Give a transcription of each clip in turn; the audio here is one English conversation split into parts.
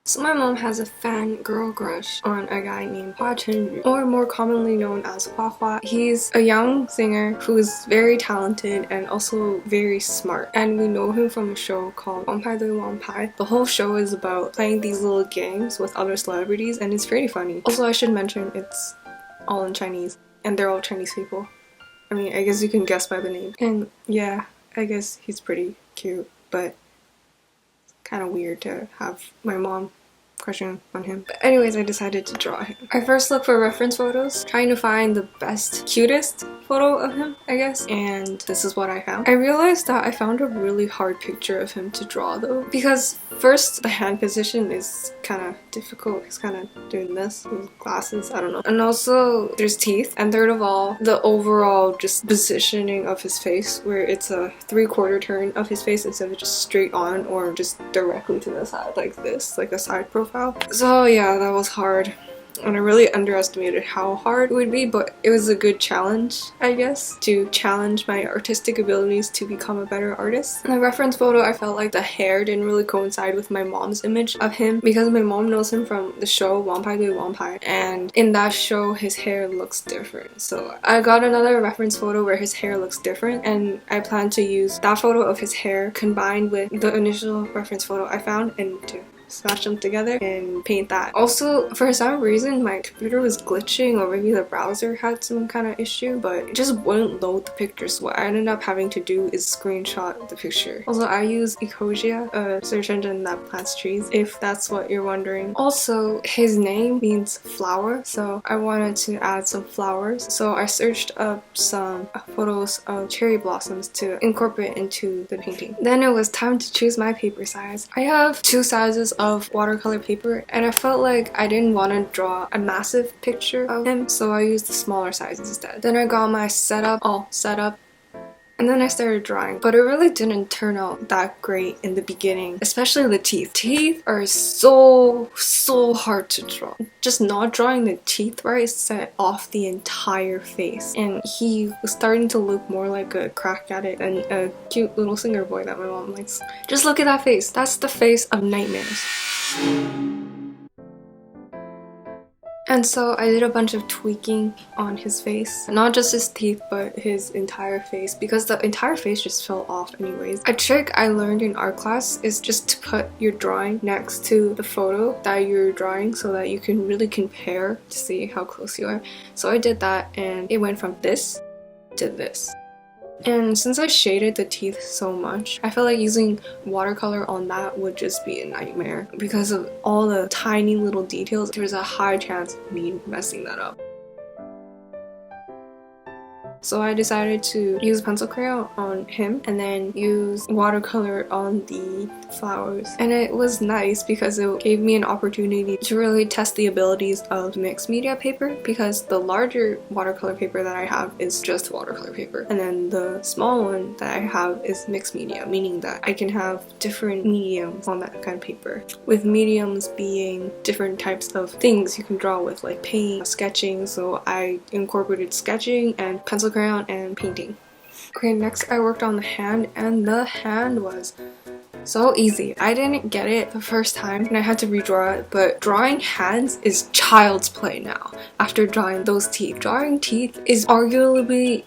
So my mom has a fangirl crush on a guy named Hua Chenyu, or more commonly known as Hua Hua. He's a young singer who's very talented and also very smart. And we know him from a show called 王牌对王牌. The whole show is about playing these little games with other celebrities and it's pretty funny. Also, I should mention it's all in Chinese and they're all Chinese people. I mean, I guess you can guess by the name. And yeah, I guess he's pretty cute, but kind of weird to have my mom crushing on him. But anyways, I decided to draw him. I first looked for reference photos, trying to find the best, cutest photo of him, I guess, and this is what I found. I realized that I found a really hard picture of him to draw though, because first, the hand position is kind of difficult. He's kind of doing this with glasses, I don't know. And also, there's teeth. And third of all, the overall just positioning of his face, where it's a 3/4 turn of his face instead of just straight on or just directly to the side like this, like a side profile. So yeah, that was hard. And I really underestimated how hard it would be, but it was a good challenge, I guess, to challenge my artistic abilities to become a better artist. In the reference photo, I felt like the hair didn't really coincide with my mom's image of him because my mom knows him from the show 王牌对王牌, and in that show his hair looks different. So I got another reference photo where his hair looks different, and I plan to use that photo of his hair combined with the initial reference photo I found and to smash them together and paint that. Also, for some reason my computer was glitching, or maybe the browser had some kind of issue, but it just wouldn't load the picture, so what I ended up having to do is screenshot the picture. Also, I use Ecosia, a search engine that plants trees, if that's what you're wondering. Also, his name means flower, so I wanted to add some flowers, so I searched up some photos of cherry blossoms to incorporate into the painting. Then it was time to choose my paper size. I have two sizes of watercolor paper, and I felt like I didn't want to draw a massive picture of him, so I used the smaller size instead. Then I got my setup all set up, and then I started drawing, but it really didn't turn out that great in the beginning, especially the teeth. Teeth are so hard to draw. Just not drawing the teeth right set off the entire face, and he was starting to look more like a crack addict than a cute little singer boy that my mom likes. Just look at that face. That's the face of nightmares. And so I did a bunch of tweaking on his face. Not just his teeth, but his entire face, because the entire face just fell off anyways. A trick I learned in art class is just to put your drawing next to the photo that you're drawing so that you can really compare to see how close you are. So I did that, and it went from this to this. And since I shaded the teeth so much, I felt like using watercolor on that would just be a nightmare. Because of all the tiny little details, there's a high chance of me messing that up. So I decided to use pencil crayon on him and then use watercolor on the flowers. And it was nice because it gave me an opportunity to really test the abilities of mixed media paper, because the larger watercolor paper that I have is just watercolor paper. And then the small one that I have is mixed media, meaning that I can have different mediums on that kind of paper. With mediums being different types of things you can draw with, like paint, sketching, so I incorporated sketching and pencil crayon and painting. Okay, next I worked on the hand, and the hand was so easy. I didn't get it the first time and I had to redraw it, but drawing hands is child's play now after drawing those teeth. Drawing teeth is arguably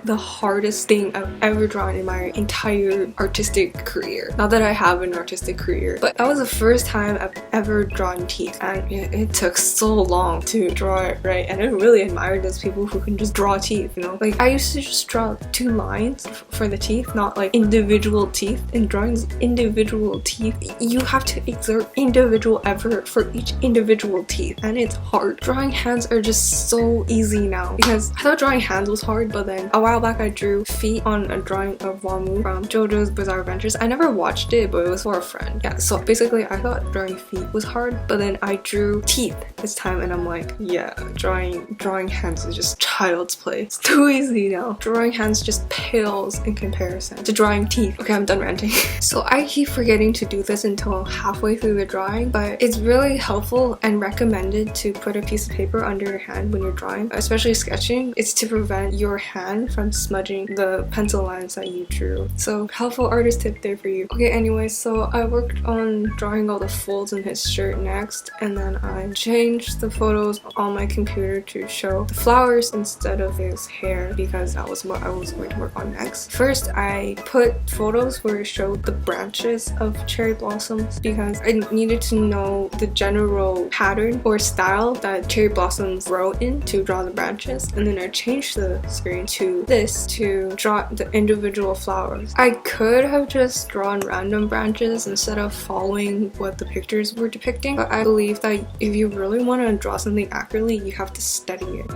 the hardest thing I've ever drawn in my entire artistic career. Not that I have an artistic career, but that was the first time I've ever drawn teeth, and it took so long to draw it right, and I really admire those people who can just draw teeth, you know? Like, I used to just draw 2 lines for the teeth, not like individual teeth. In drawing individual teeth, you have to exert individual effort for each individual teeth, and it's hard. Drawing hands are just so easy now, because I thought drawing hands was hard, but then a while back I drew feet on a drawing of Wamu from JoJo's Bizarre Adventures. I never watched it, but it was for a friend. Yeah, so basically I thought drawing feet was hard, but then I drew teeth this time and I'm like, yeah, drawing hands is just child's play. It's too easy now. Drawing hands just pales in comparison to drawing teeth. teeth. Okay, I'm done ranting. So I keep forgetting to do this until halfway through the drawing, but it's really helpful and recommended to put a piece of paper under your hand when you're drawing, especially sketching. It's to prevent your hand from smudging the pencil lines that you drew. So helpful artist tip there for you. Okay, anyway, so I worked on drawing all the folds in his shirt next, and then I changed the photos on my computer to show the flowers instead of his hair because that was what I was going to work on next. First, I put photos where it showed the branches of cherry blossoms because I needed to know the general pattern or style that cherry blossoms grow in to draw the branches, and then I changed the screen to this to draw the individual flowers. I could have just drawn random branches instead of following what the pictures were depicting, but I believe that if you really want to draw something accurately, you have to study it.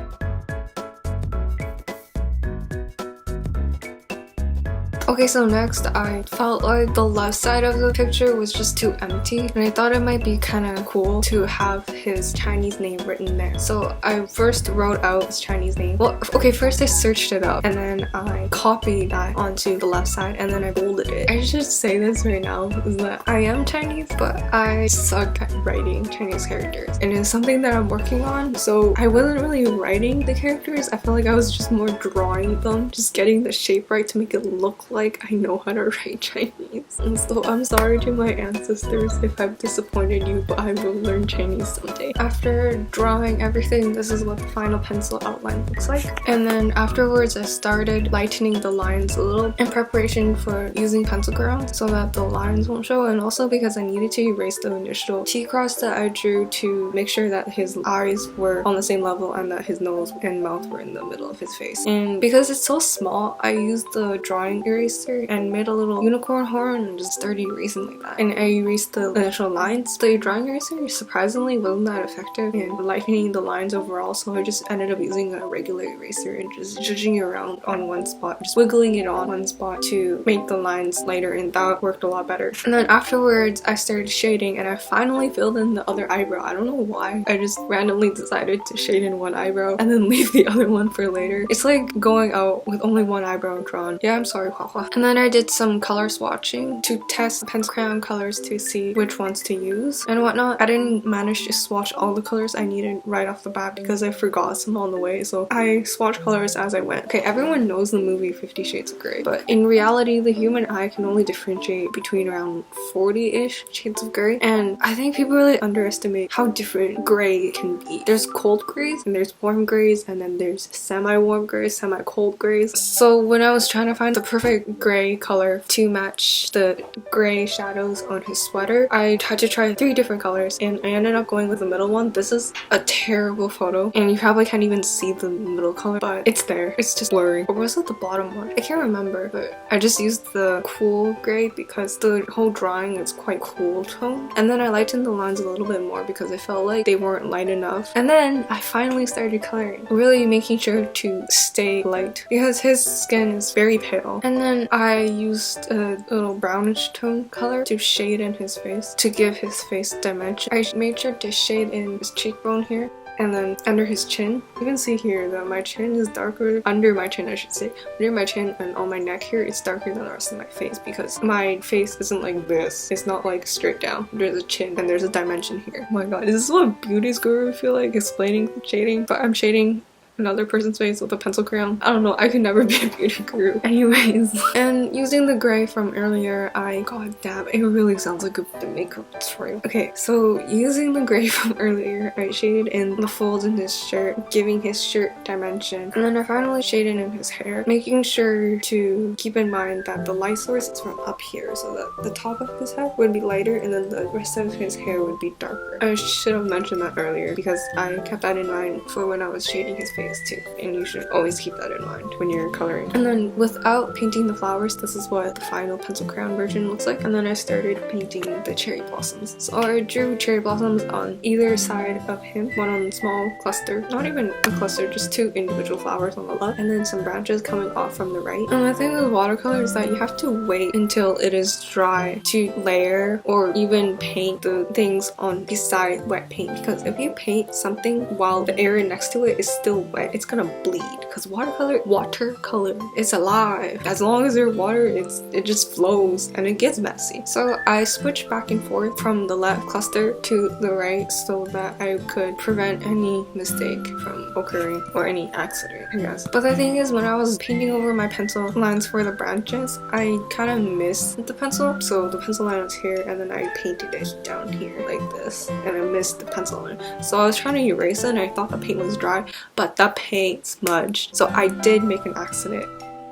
Okay, so next I felt like the left side of the picture was just too empty, and I thought it might be kind of cool to have his Chinese name written there. So I first wrote out his Chinese name. Well, okay, first I searched it up, and then I copied that onto the left side, and then I bolded it. I should say this right now, is that I am Chinese, but I suck at writing Chinese characters, and it's something that I'm working on. So I wasn't really writing the characters, I felt like I was just more drawing them, just getting the shape right to make it look like I know how to write Chinese. And so I'm sorry to my ancestors if I've disappointed you, but I will learn Chinese someday. After drawing everything, this is what the final pencil outline looks like. And then afterwards I started lightening the lines a little in preparation for using pencil crayon so that the lines won't show, and also because I needed to erase the initial T-cross that I drew to make sure that his eyes were on the same level and that his nose and mouth were in the middle of his face. And because it's so small, I used the drawing eraser and made a little unicorn horn and just started erasing like that. And I erased the initial lines. The drawing eraser surprisingly wasn't that effective in lightening the lines overall, so I just ended up using a regular eraser and just zhuzhing it around on one spot, just wiggling it on one spot to make the lines lighter, and that worked a lot better. And then afterwards I started shading, and I finally filled in the other eyebrow. I don't know why. I just randomly decided to shade in one eyebrow and then leave the other one for later. It's like going out with only one eyebrow drawn. Yeah, I'm sorry, Hua. And then I did some color swatching to test pencil crayon colors to see which ones to use and whatnot. I didn't manage to swatch all the colors I needed right off the bat because I forgot some on the way, so I swatched colors as I went. Okay, everyone knows the movie 50 Shades of Grey, but in reality the human eye can only differentiate between around 40-ish shades of grey, and I think people really underestimate how different grey can be. There's cold grays and there's warm grays, and then there's semi-warm grays, semi-cold grays. So when I was trying to find the perfect gray color to match the gray shadows on his sweater, I had to try 3 different colors, and I ended up going with the middle one. This is a terrible photo and you probably can't even see the middle color, but it's there. It's just blurry. Or was it the bottom one? I can't remember, but I just used the cool gray because the whole drawing is quite cool tone. And then I lightened the lines a little bit more because I felt like they weren't light enough. And then I finally started coloring, really making sure to stay light because his skin is very pale. And then I used a little brownish tone color to shade in his face to give his face dimension. I made sure to shade in his cheekbone here and then under his chin. You can see here that my chin is darker, under my chin I should say, under my chin and on my neck here it's darker than the rest of my face because my face isn't like this. It's not like straight down. There's a chin and there's a dimension here. Oh my god, is this what beauty guru would feel like explaining shading? But I'm shading another person's face with a pencil crayon. I don't know, I could never be a beauty guru. Anyways, and using the gray from earlier, god damn, it really sounds like a makeup tutorial. Okay, so using the gray from earlier, I shaded in the folds in his shirt, giving his shirt dimension, and then I finally shaded in his hair, making sure to keep in mind that the light source is from up here, so that the top of his head would be lighter and then the rest of his hair would be darker. I should have mentioned that earlier because I kept that in mind for when I was shading his face too, and you should always keep that in mind when you're coloring. And then without painting the flowers, this is what the final pencil crayon version looks like. And then I started painting the cherry blossoms. So I drew cherry blossoms on either side of him, one on a small cluster, not even a cluster, just 2 individual flowers on the left, and then some branches coming off from the right. And the thing with watercolor is that you have to wait until it is dry to layer or even paint the things on beside wet paint, because if you paint something while the area next to it is still wet, wet, it's gonna bleed. Because watercolor is alive. As long as there's water, it just flows and it gets messy. So I switched back and forth from the left cluster to the right so that I could prevent any mistake from occurring or any accident, I guess. But the thing is, when I was painting over my pencil lines for the branches, I kind of missed the pencil. So the pencil line was here and then I painted it down here like this and I missed the pencil line. So I was trying to erase it and I thought the paint was dry, but the paint smudged. So I did make an accident.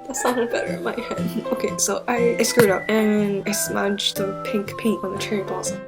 That sounded better in my head. Okay, so I screwed up and I smudged the pink paint on the cherry blossom.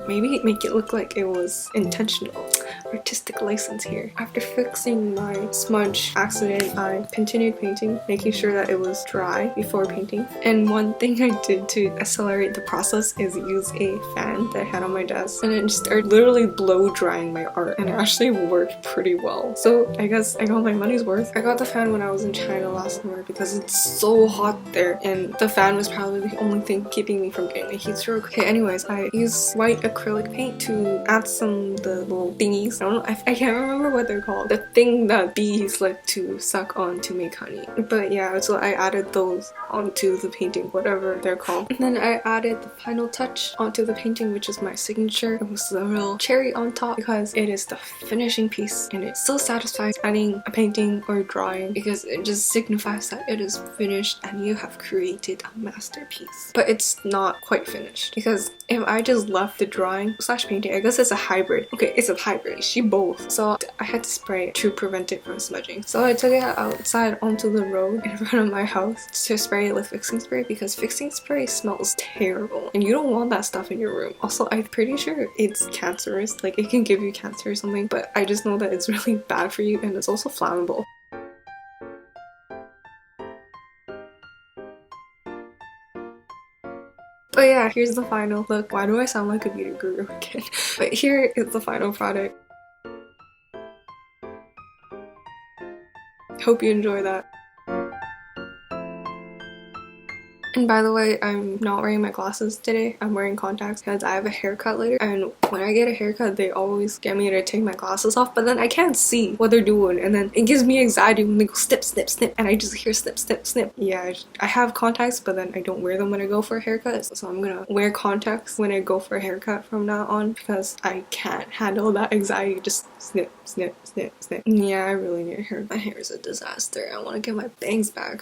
Maybe make it look like it was intentional. Artistic license here. After fixing my smudge accident, I continued painting, making sure that it was dry before painting. And one thing I did to accelerate the process is use a fan that I had on my desk, and it just started literally blow drying my art, and it actually worked pretty well. So I guess I got my money's worth. I got the fan when I was in China last summer because it's so hot there, and the fan was probably the only thing keeping me from getting a heat stroke. Okay, anyways, I used white acrylic paint to add some the little thingies. I don't know, I can't remember what they're called. The thing that bees like to suck on to make honey. But yeah, so I added those onto the painting, whatever they're called. And then I added the final touch onto the painting, which is my signature. It was the real cherry on top because it is the finishing piece, and it's so satisfying adding a painting or drawing because it just signifies that it is finished and you have created a masterpiece. But it's not quite finished because if I just left the drawing slash painting, I guess it's a hybrid. Okay, it's a hybrid. She both. So I had to spray it to prevent it from smudging. So I took it outside onto the road in front of my house to spray it with fixing spray because fixing spray smells terrible and you don't want that stuff in your room. Also, I'm pretty sure it's cancerous. Like, it can give you cancer or something, but I just know that it's really bad for you and it's also flammable. But yeah, here's the final look. Why do I sound like a beauty guru again? But here is the final product. Hope you enjoy that. And by the way, I'm not wearing my glasses today. I'm wearing contacts because I have a haircut later, and when I get a haircut they always get me to take my glasses off, but then I can't see what they're doing and then it gives me anxiety when they go snip snip snip and I just hear snip snip snip. Yeah, I have contacts but then I don't wear them when I go for a haircut, so I'm gonna wear contacts when I go for a haircut from now on because I can't handle that anxiety. Just snip snip snip snip. Yeah, I really need a haircut. My hair is a disaster. I want to get my bangs back.